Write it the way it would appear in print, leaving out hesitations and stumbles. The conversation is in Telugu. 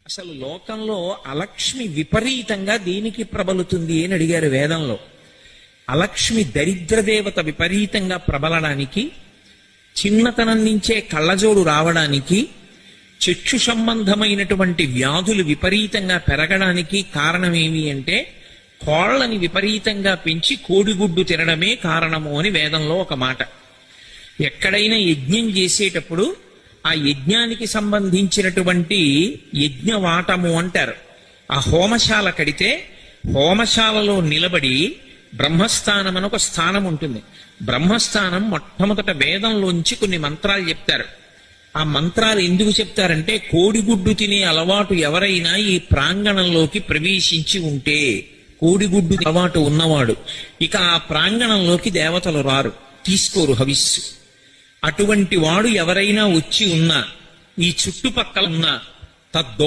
అసలు లోకంలో అలక్ష్మి విపరీతంగా దేనికి ప్రబలుతుంది అని అడిగారు వేదంలో. అలక్ష్మి దరిద్రదేవత విపరీతంగా ప్రబలడానికి, చిన్నతనం నుంచే కళ్ళజోడు రావడానికి, చక్షు సంబంధమైనటువంటి వ్యాధులు విపరీతంగా పెరగడానికి కారణమేమి అంటే కోళ్ళని విపరీతంగా పెంచి కోడిగుడ్డు తినడమే కారణము అని వేదంలో ఒక మాట. ఎక్కడైనా యజ్ఞం చేసేటప్పుడు ఆ యజ్ఞానికి సంబంధించినటువంటి యజ్ఞవాటము అంటారు. ఆ హోమశాల కడితే హోమశాలలో నిలబడి బ్రహ్మస్థానం అని ఒక స్థానం ఉంటుంది. బ్రహ్మస్థానం మొట్టమొదట వేదంలోంచి కొన్ని మంత్రాలు చెప్తారు. ఆ మంత్రాలు ఎందుకు చెప్తారంటే కోడిగుడ్డు తినే అలవాటు ఎవరైనా ఈ ప్రాంగణంలోకి ప్రవేశించి ఉంటే, కోడిగుడ్డు అలవాటు ఉన్నవాడు ఇక ఆ ప్రాంగణంలోకి దేవతలు రారు, తీసుకోరు హవిస్సు. అటువంటి వాడు ఎవరైనా వచ్చి ఉన్నా, ఈ చుట్టుపక్కల ఉన్న తద్దో